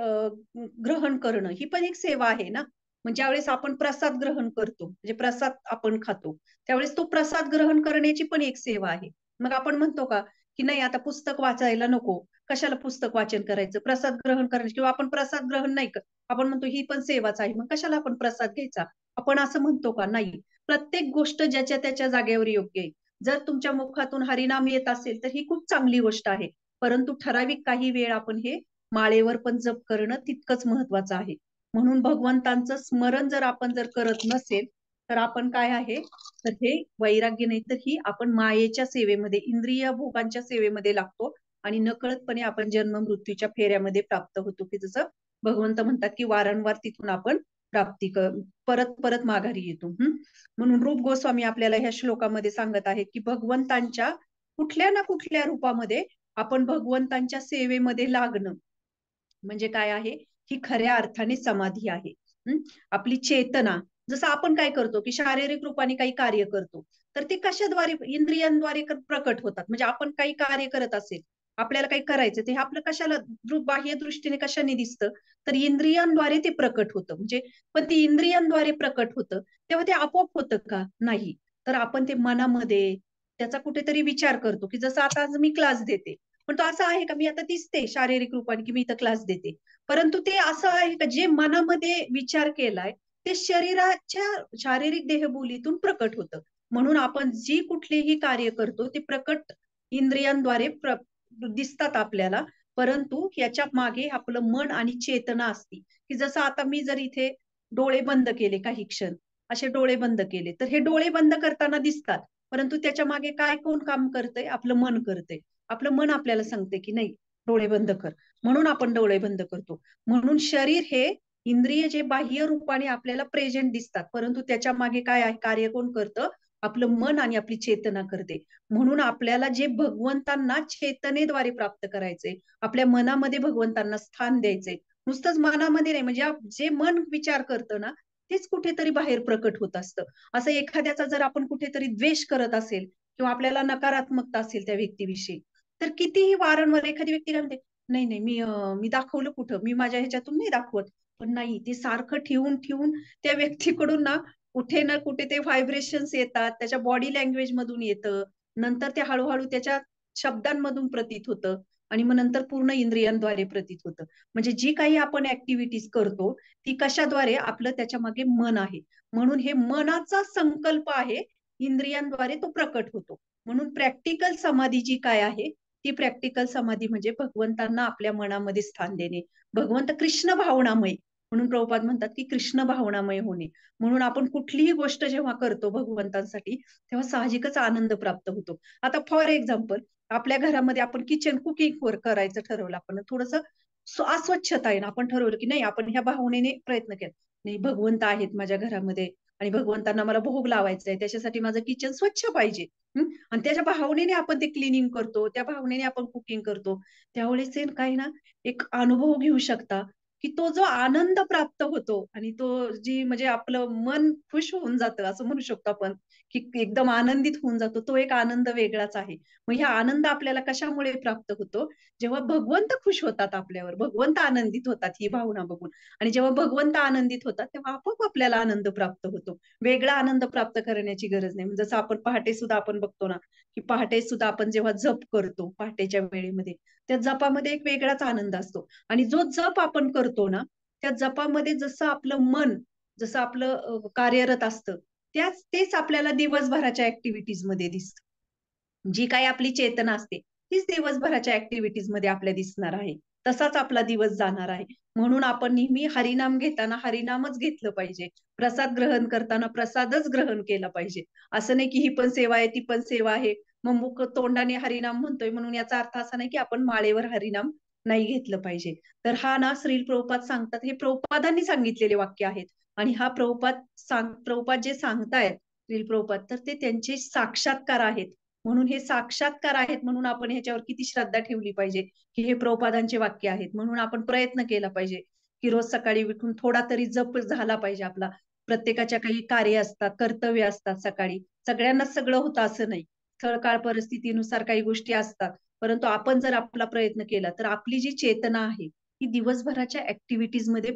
ग्रहण करणं ही पण एक सेवा आहे ना. म्हणजे ज्यावेळेस आपण प्रसाद ग्रहण करतो, म्हणजे प्रसाद आपण खातो, त्यावेळेस तो प्रसाद ग्रहण करण्याची पण एक सेवा आहे. मग आपण म्हणतो का की नाही आता पुस्तक वाचायला नको, कशाला पुस्तक वाचन करायचं, प्रसाद ग्रहण करायचं, किंवा आपण प्रसाद ग्रहण नाही आपण म्हणतो ही पण सेवाच आहे, मग कशाला आपण प्रसाद घ्यायचा, आपण असं म्हणतो का? नाही. प्रत्येक गोष्ट ज्याच्या त्याच्या जागेवर योग्य आहे. जर तुमच्या मुखातून हरिनाम येत असेल तर ही खूप चांगली गोष्ट आहे. परंतु ठराविक काही वेळ आपण हे माळेवर पण जप करणं तितकंच महत्वाचं आहे. म्हणून भगवंतांचं स्मरण जर आपण जर करत नसेल तर आपण काय आहे, तर हे वैराग्य नाही, तर ही आपण मायेच्या सेवेमध्ये, इंद्रिय भोगांच्या सेवेमध्ये लागतो आणि नकळतपणे आपण जन्म मृत्यूच्या फेऱ्यामध्ये प्राप्त होतो. की जसं भगवंत म्हणतात की वारंवार तिथून आपण परत परत माघारी येतो. म्हणून रूप गोस्वामी आपल्याला ह्या श्लोकामध्ये सांगत आहेत की भगवंतांच्या कुठल्या ना कुठल्या रूपामध्ये आपण भगवंतांच्या सेवेमध्ये लागणं म्हणजे काय आहे, ही खऱ्या अर्थाने समाधी आहे. आपली चेतना, जसं आपण काय करतो की शारीरिक रूपाने काही कार्य करतो, तर ते कशाद्वारे, इंद्रियांद्वारे प्रकट होतात. म्हणजे आपण काही कार्य करत असेल, आपल्याला काही करायचं, ते आपलं कशाला बाह्य दृष्टीने कशाने दिसतं, तर इंद्रियांद्वारे ते प्रकट होतं. म्हणजे पण ते इंद्रियांद्वारे प्रकट होतं तेव्हा ते आपोआप होतं का? नाही. तर आपण ते मनामध्ये त्याचा कुठेतरी विचार करतो. की जसं आता आज मी क्लास देते, पण तो असं आहे का मी आता दिसते शारीरिक रूपाने की मी इथं क्लास देते, परंतु ते असं आहे का जे मनामध्ये विचार केलाय ते शरीराच्या शारीरिक देहबोलीतून प्रकट होतं. म्हणून आपण जी कुठलीही कार्य करतो ते प्रकट इंद्रियांद्वारे दिसतात आपल्याला. परंतु याच्या मागे आपलं मन आणि चेतना असते. की जसं आता मी जर इथे डोळे बंद केले काही क्षण, असे डोळे बंद केले, तर हे डोळे बंद करताना दिसतात, परंतु त्याच्या मागे काय कोण काम करतंय, आपलं मन करतंय. आपलं मन आपल्याला सांगते की नाही डोळे बंद कर, म्हणून आपण डोळे बंद करतो. म्हणून शरीर हे इंद्रिय जे बाह्य रूपाने आपल्याला प्रेझेंट दिसतात, परंतु त्याच्या मागे काय आहे, कार्य कोण करतं, आपलं मन आणि आपली चेतना करते. म्हणून आपल्याला जे भगवंतांना चेतनेद्वारे प्राप्त करायचंय, आपल्या मनामध्ये भगवंतांना स्थान द्यायचंय. नुसतंच मनामध्ये नाही, म्हणजे जे मन विचार करतं ना तेच कुठेतरी बाहेर प्रकट होत असतं. असं एखाद्याचा जर आपण कुठेतरी द्वेष करत असेल किंवा आपल्याला नकारात्मकता असेल त्या व्यक्तीविषयी, तर कितीही वारंवार एखादी व्यक्ती काय म्हणते, नाही नाही मी दाखवलं कुठं, मी माझ्या ह्याच्यातून नाही दाखवत, पण नाही, ते सारखं ठेवून ठेवून त्या व्यक्तीकडून ना कुठे ना कुठे ते व्हायब्रेशन्स येतात, त्याच्या बॉडी लँग्वेज मधून येतं, नंतर ते हळूहळू त्याच्या शब्दांमधून प्रतीत होतं आणि मग नंतर पूर्ण इंद्रियांद्वारे प्रतीत होतं. म्हणजे जी काही आपण ऍक्टिव्हिटीज करतो ती कशाद्वारे, आपलं त्याच्या मागे मन आहे. म्हणून हे मनाचा संकल्प आहे, इंद्रियांद्वारे तो प्रकट होतो. म्हणून प्रॅक्टिकल समाधी जी काय आहे, ती प्रॅक्टिकल समाधी म्हणजे भगवंतांना आपल्या मनामध्ये स्थान देणे. भगवंत कृष्ण भावनामय, म्हणून प्रभुपाद म्हणतात की कृष्ण भावनामय होणे. म्हणून आपण कुठलीही गोष्ट जेव्हा करतो भगवंतांसाठी, तेव्हा साहजिकच आनंद प्राप्त होतो. आता फॉर एक्झाम्पल, आपल्या घरामध्ये आपण किचन कुकिंग करायचं ठरवलं, आपण थोडंसं अस्वच्छता आहे ना, आपण ठरवलं की नाही, आपण ह्या भावनेने प्रयत्न केला, नाही भगवंत आहेत माझ्या घरामध्ये आणि भगवंतांना मला भोग लावायचा आहे, त्याच्यासाठी माझं किचन स्वच्छ पाहिजे. आणि त्याच्या भावनेने आपण ते क्लिनिंग करतो, त्या भावनेने आपण कुकिंग करतो. त्यावेळेस काही ना, एक अनुभव घेऊ शकता की तो जो आनंद प्राप्त होतो आणि तो जी म्हणजे आपलं मन खुश होऊन जातं असं म्हणू शकतो आपण, की एकदम आनंदित होऊन जातो. तो एक आनंद वेगळाच आहे. मग हा आनंद आपल्याला कशामुळे प्राप्त होतो? जेव्हा भगवंत खुश होतात आपल्यावर, भगवंत आनंदित होतात ही भावना बघून. आणि जेव्हा भगवंत आनंदित होतात, तेव्हा आपोआप आपल्याला आनंद प्राप्त होतो. वेगळा आनंद प्राप्त करण्याची गरज नाही. जसं आपण पहाटे सुद्धा आपण बघतो ना, की पहाटे सुद्धा आपण जेव्हा जप करतो पहाटेच्या वेळेमध्ये, त्या जपामध्ये एक वेगळाच आनंद असतो. आणि जो जप आपण करतो ना, त्या जपामध्ये जसं आपलं मन, जसं आपलं कार्यरत असतं, तेच आपल्याला दिवसभराच्या ऍक्टिव्हिटीज मध्ये दिसतं. जी काही आपली चेतना असते, तीच दिवसभराच्या ऍक्टिव्हिटीज मध्ये आपल्या दिसणार आहे. तसाच आपला दिवस जाणार आहे. म्हणून आपण नेहमी हरिनाम घेताना हरिनामच घेतलं पाहिजे. प्रसाद ग्रहण करताना प्रसादच ग्रहण केला पाहिजे. असं नाही की ही पण सेवा आहे, ती पण सेवा आहे. मग मुख तोंडाने हरिनाम म्हणतोय म्हणून याचा अर्थ असा नाही की आपण माळेवर हरिनाम नाही घेतलं पाहिजे. तर हा ना श्रील प्रभुपाद सांगतात, हे प्रभुपादांनी सांगितलेले वाक्य आहेत. आणि हा प्रभुपाद जे सांगतायत श्रील प्रभुपाद, तर ते त्यांचे साक्षात्कार आहेत. म्हणून हे साक्षात्कार आहेत, म्हणून आपण ह्याच्यावर किती श्रद्धा ठेवली पाहिजे, की हे प्रभुपादांचे वाक्य आहेत. म्हणून आपण प्रयत्न केला पाहिजे की रोज सकाळी उठून थोडा तरी जप झाला पाहिजे आपला. प्रत्येकाच्या काही कार्य असतात, कर्तव्य असतात सकाळी. सगळ्यांनाच सगळं होतं असं नाही. स्थळ काळ परिस्थितीनुसार काही गोष्टी असतात. परंतु आपण जर आपला प्रयत्न केला, तर आपली जी चेतना आहे ही दिवसभराच्या ऍक्टिव्हिटीज मध्ये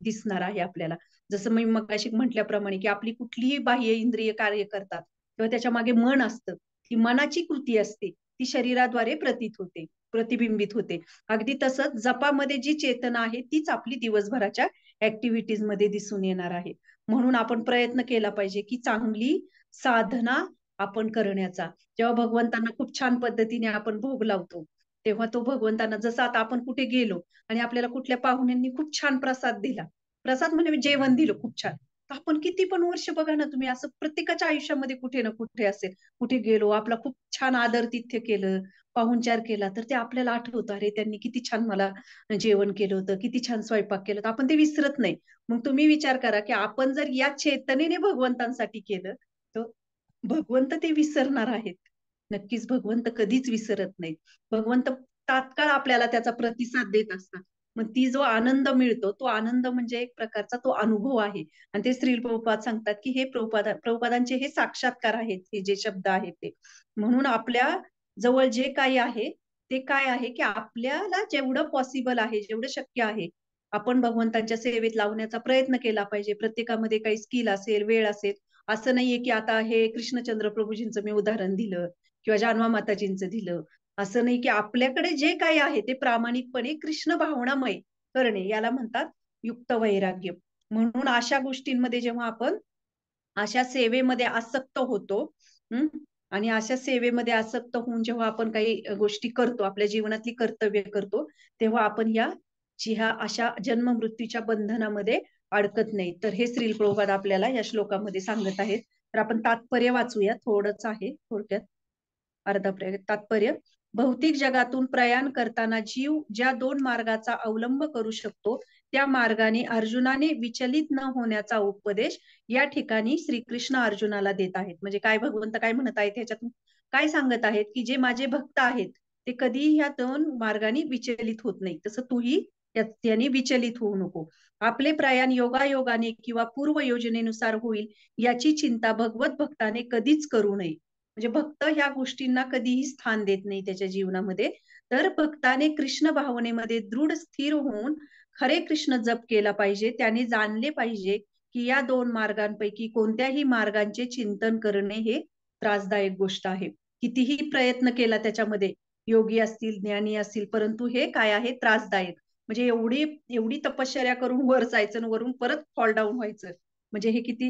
दिसणार आहे आपल्याला. जसं मी मगाशी म्हटल्याप्रमाणे, की आपली कुठलीही बाह्य इंद्रिय कार्य करतात तेव्हा त्याच्या मागे मन असतं. ती मनाची कृती असते, ती शरीराद्वारे प्रतिबिंबित होते. अगदी तसंच जपामध्ये जी चेतना आहे तीच आपली दिवसभराच्या ऍक्टिव्हिटीज मध्ये दिसून येणार आहे. म्हणून आपण प्रयत्न केला पाहिजे की चांगली साधना आपण करण्याचा. जेव्हा भगवंतांना खूप छान पद्धतीने आपण भोग लावतो, तेव्हा तो भगवंतांना, जसं आता आपण कुठे गेलो आणि आपल्याला कुठल्या पाहुण्यांनी खूप छान प्रसाद दिला, प्रसाद म्हणजे जेवण दिलं खूप छान, तर आपण किती पण वर्ष बघा ना तुम्ही, असं प्रत्येकाच्या आयुष्यामध्ये कुठे ना कुठे असेल, कुठे गेलो, आपला खूप छान आदरातिथ्य केलं, पाहुणचार केला, तर ते आपल्याला आठवतं, अरे त्यांनी किती छान मला जेवण केलं होतं, किती छान स्वयंपाक केलं होतं, आपण ते विसरत नाही. मग तुम्ही विचार करा की आपण जर या चेतनेने भगवंतांसाठी केलं, तर भगवंत ते विसरणार आहेत? नक्कीच भगवंत कधीच विसरत नाहीत. भगवंत तात्काळ आपल्याला त्याचा प्रतिसाद देत असतात. मग ती जो आनंद मिळतो, तो आनंद म्हणजे एक प्रकारचा तो अनुभव आहे. आणि ते श्रील प्रभुपाद सांगतात की हे प्रभुपादांचे हे साक्षात्कार आहेत, हे जे शब्द आहेत ते. म्हणून आपल्या जवळ जे काही आहे, ते काय आहे की आपल्याला जेवढं पॉसिबल आहे, जेवढं शक्य आहे, आपण भगवंतांच्या सेवेत लावण्याचा प्रयत्न केला पाहिजे. प्रत्येकामध्ये काही स्किल असेल, वेळ असेल, असं नाहीये की आता हे कृष्णचंद्र प्रभूजींचं मी उदाहरण दिलं किंवा जानवा माताजींचं दिलं. असं नाही, की आपल्याकडे जे काही आहे ते प्रामाणिकपणे कृष्ण भावनामय करणे, याला म्हणतात युक्त वैराग्य. म्हणून अशा गोष्टींमध्ये जेव्हा आपण अशा सेवेमध्ये आसक्त होतो, हं, आणि अशा सेवेमध्ये आसक्त होऊन जेव्हा आपण काही गोष्टी करतो, आपल्या जीवनातली कर्तव्य करतो, तेव्हा आपण ह्या अशा जन्म मृत्यूच्या बंधनामध्ये अडकत नाही. तर हे श्रील प्रभुपाद आपल्याला या श्लोकामध्ये सांगत आहेत. तर आपण तात्पर्य वाचूया, थोडंच आहे थोडक्यात. तात्पर्य: भौतिक जगातून प्रयाण करताना जीव ज्या दोन मार्गाचा अवलंब करू शकतो, त्या मार्गाने अर्जुनाने विचलित न होण्याचा उपदेश या ठिकाणी श्रीकृष्ण अर्जुनाला देत आहेत. म्हणजे काय भगवंत काय म्हणत आहेत ह्याच्यातून, काय सांगत आहेत, की जे माझे भक्त आहेत ते कधीही ह्या दोन मार्गाने विचलित होत नाही, तसं तूही याने विचलित होऊ नको. आपले प्रयाण योगायोगाने किंवा पूर्व योजनेनुसार होईल याची चिंता भगवत भक्ताने कधीच करू नये. म्हणजे भक्त ह्या गोष्टींना कधीही स्थान देत नाही त्याच्या जीवनामध्ये. तर भक्ताने कृष्ण भावनेमध्ये दृढ स्थिर होऊन खरे कृष्ण जप केला पाहिजे. त्याने जाणले पाहिजे की या दोन मार्गांपैकी कोणत्याही मार्गांचे चिंतन करणे हे त्रासदायक गोष्ट आहे. कितीही प्रयत्न केला त्याच्यामध्ये, योगी असतील, ज्ञानी असतील, परंतु हे काय आहे, त्रासदायक. म्हणजे एवढी एवढी तपश्चर्या करून वर जायचं आणि वरून परत फॉल डाऊन व्हायचं, म्हणजे हे किती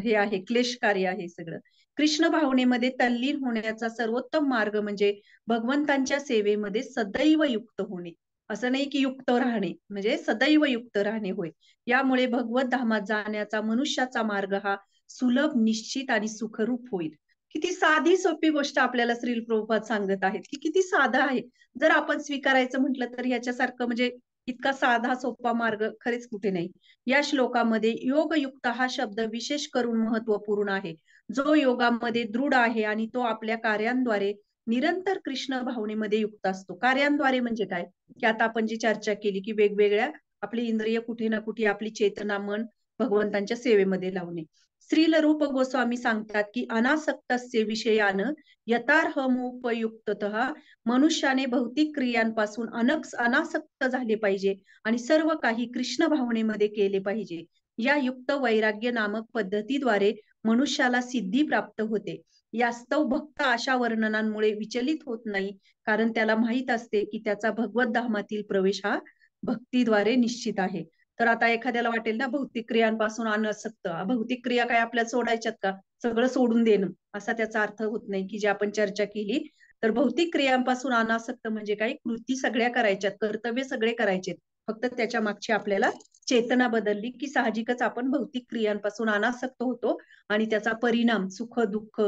हे आहे, क्लेशकारी आहे सगळं. कृष्ण भावनेमध्ये तल्लीन होण्याचा सर्वोत्तम मार्ग म्हणजे भगवंतांच्या सेवेमध्ये सदैव युक्त होणे. असं नाही की युक्त राहणे, म्हणजे सदैव युक्त राहणे होय. यामुळे भगवत धामात जाण्याचा मनुष्याचा मार्ग हा सुलभ, निश्चित आणि सुखरूप होईल. किती साधी सोपी गोष्ट आपल्याला श्रील प्रभुपाद सांगत आहेत, की किती साधा आहे. जर आपण स्वीकारायचं म्हटलं तर ह्याच्यासारखं म्हणजे इतका साधा सोपा मार्ग खरेच कुठे नाही. या श्लोकामध्ये योगयुक्त हा शब्द विशेष करून महत्वपूर्ण आहे. जो योगामध्ये दृढ आहे आणि तो आपल्या कार्यांद्वारे निरंतर कृष्ण भावनेमध्ये युक्त असतो. कार्यांद्वारे म्हणजे काय, की आता आपण जी चर्चा केली की वेगवेगळ्या आपली इंद्रिय कुठे ना कुठे आपली चेतना मन भगवंतांच्या सेवेमध्ये लावणे. श्रील रूप गोस्वामी सांगतात की अनासक्तस्य विषयान यथार्हमुपयुक्ततः मनुष्याने भौतिक क्रियांपासून अनासक्त झाले पाहिजे आणि सर्व काही कृष्ण भावनेमध्ये केले पाहिजे. या युक्त वैराग्य नामक पद्धतीद्वारे मनुष्याला सिद्धी प्राप्त होते. यास्तव भक्त अशा वर्णनांमुळे विचलित होत नाही, कारण त्याला माहित असते की त्याचा भगवत धामातील प्रवेश हा भक्तीद्वारे निश्चित आहे. तर आता एखाद्याला वाटेल ना, भौतिक क्रियांपासून अनासक्त, भौतिक क्रिया काय आपल्याला सोडायच्यात का, सगळं सोडून देणं, असा त्याचा अर्थ होत नाही. की जे आपण चर्चा केली, तर भौतिक क्रियांपासून अनासक्त म्हणजे काय, कृती सगळ्या करायच्यात, कर्तव्य सगळे करायचे, फक्त त्याच्या मागची आपल्याला चेतना बदलली की साहजिकच आपण भौतिक क्रियांपासून अनासक्त होतो आणि त्याचा परिणाम सुख दुःख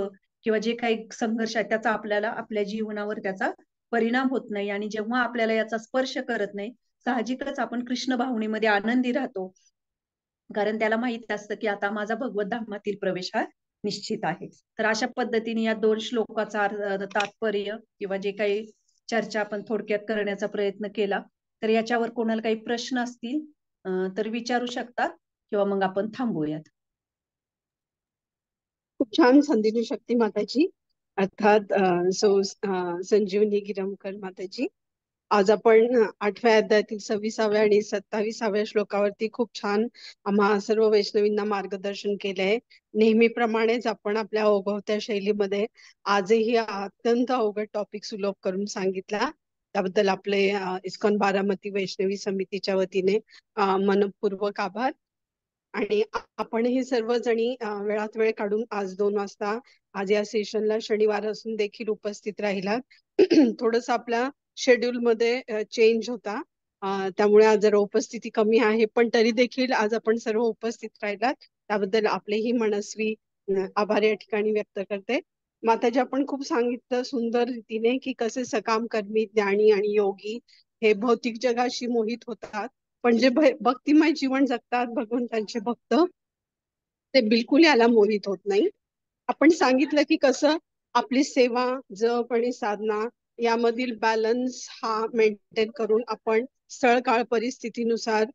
किंवा जे काही संघर्ष आहे त्याचा आपल्याला आपल्या जीवनावर त्याचा परिणाम होत नाही. आणि जेव्हा आपल्याला याचा स्पर्श करत नाही, साहजिकच आपण कृष्ण भावनेमध्ये आनंदी राहतो, कारण त्याला माहित असतं की आता माझा भगवत धामातील प्रवेश हा निश्चित आहे. तर अशा पद्धतीने या दोन श्लोकाचा तात्पर्य किंवा जे काही चर्चा आपण थोडक्यात करण्याचा प्रयत्न केला, तर याच्यावर कोणाला काही प्रश्न असतील तर विचारू शकता किंवा मग आपण थांबूयात. खूप छान संधीनी शक्ती माताजी, अर्थात संजीवनी गिरमकर माताजी. आज आपण 8व्या अध्यायातील 26व्या आणि 27व्या श्लोकावरती खूप छान आम्हा सर्व वैष्णवींना मार्गदर्शन केलंय. नेहमीप्रमाणेच आपण आपल्या ओघवत्या शैलीमध्ये आजही अत्यंत अवघड टॉपिक सुलभ करून सांगितला. त्याबद्दल आपले इस्कॉन बारामती वैष्णवी समितीच्या वतीने मनपूर्वक आभार. आणि आपणही सर्वजणी वेळात वेळ काढून आज 2 वाजता आज या सेशनला शनिवार असून देखील उपस्थित राहिलात. थोडस आपल्या शेड्यूल मध्ये चेंज होता, त्यामुळे आज जरा उपस्थिती कमी आहे, पण तरी देखील आज आपण सर्व उपस्थित राहिलात त्याबद्दल आपलेही मनस्वी आभार या ठिकाणी व्यक्त करते. माताजी, आपण खूप सांगितलं सुंदर रीतीने की कसे सकाम कर्मी ज्ञानी आणि योगी हे भौतिक जगाशी मोहित होतात, पण जे भक्तिमय जीवन जगतात भगवंतांचे भक्त ते बिलकुल याला मोहित होत नाही. आपण सांगितलं की कसं आपली सेवा जप आणि साधना यामधील बॅलन्स हा मेंटेन करून आपण स्थळ काळ परिस्थितीनुसार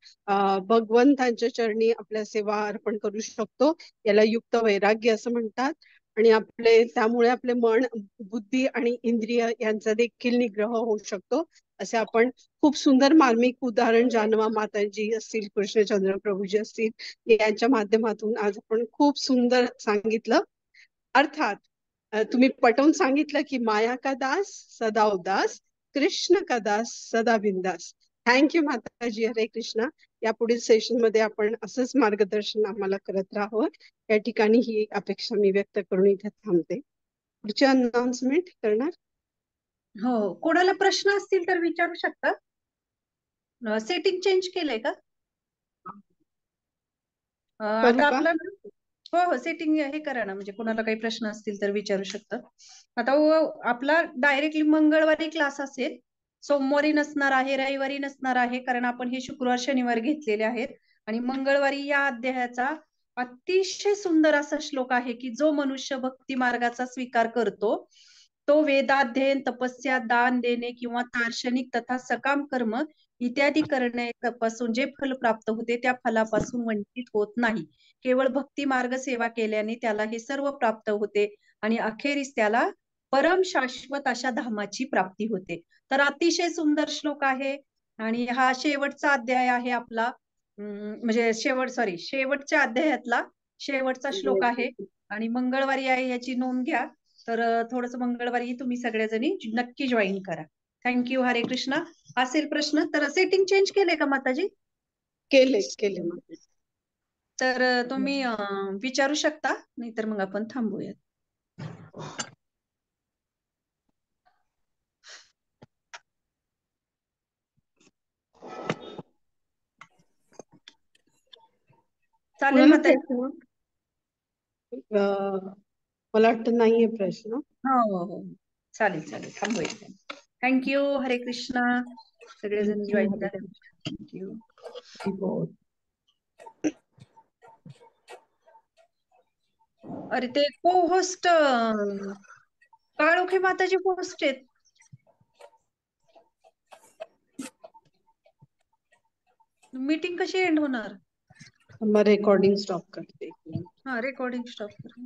भगवंतांच्या चरणी आपल्या सेवा अर्पण करू शकतो. याला युक्त वैराग्य असं म्हणतात. आणि त्यामुळे आपले मन बुद्धी आणि इंद्रिय यांचा देखील निग्रह होऊ शकतो. असे आपण खूप सुंदर मार्मिक उदाहरण जानवा माताजी असतील, कृष्णचंद्र प्रभूजी असतील यांच्या माध्यमातून आज आपण खूप सुंदर सांगितलं. अर्थात तुम्ही पटवून सांगितलं की माया का दास सदा उदास, कृष्ण का दास सदा बिंदास. थँक्यू माताजी. हरे कृष्णा. या पुढील सेशन मध्ये आपण असंच मार्गदर्शन आम्हाला करत राहावं या ठिकाणी ही अपेक्षा मी व्यक्त करून इथे थांबते. पुढची अनाउन्समेंट करणार. हो, कोणाला प्रश्न असतील तर विचारू शकता. सेटिंग चेंज केलंय का? करू आता का? आपलं, हो हो, सेटिंग हे करा ना, म्हणजे कोणाला काही प्रश्न असतील तर विचारू शकता. आता आपला डायरेक्टली मंगळवारी क्लास असेल, सोमवारी नसणार आहे, रविवारी नसणार आहे, कारण आपण हे शुक्रवार शनिवार घेतलेले आहेत. आणि मंगळवारी या अध्यायाचा अतिशय सुंदर असा श्लोक आहे की जो मनुष्य भक्ती मार्गाचा स्वीकार करतो तो वेदाध्ययन, तपस्या, दान देणे किंवा दार्शनिक तथा सकाम कर्म इत्यादी करण्यापासून जे फल प्राप्त होते त्या फलापासून वंचित होत नाही. केवळ भक्ती मार्ग सेवा केल्याने त्याला हे सर्व प्राप्त होते आणि अखेरीस त्याला परम शाश्वत अशा धामाची प्राप्ती होते. तर अतिशय सुंदर श्लोक आहे आणि हा शेवटचा अध्याय आहे आपला, म्हणजे शेवटच्या अध्यायातला शेवटचा श्लोक आहे. आणि मंगळवारी आहे याची नोंद घ्या. तर थोडस मंगळवारी तुम्ही सगळ्याजणी नक्की जॉईन करा. थँक्यू. हरे कृष्णा. असेल प्रश्न तर सेटिंग चेंज केले का माताजी? केले माताजी. तर तुम्ही विचारू शकता, नाहीतर मग आपण थांबूयात. चालेल कुणाला माताजी. प्रश्न? मला वाटतं नाहीये प्रश्न. हो हो हो चालेल चालेल थांबूया. थँक्यू. हरे कृष्णा. सगळेजण जॉईन झाले. थँक्यू. अरे ते को होस्ट काळोखी माताजी पोस्ट आहेत. मीटिंग कशी एंड होणार? मग रेकॉर्डिंग स्टॉप करते. हा रेकॉर्डिंग स्टॉप कर.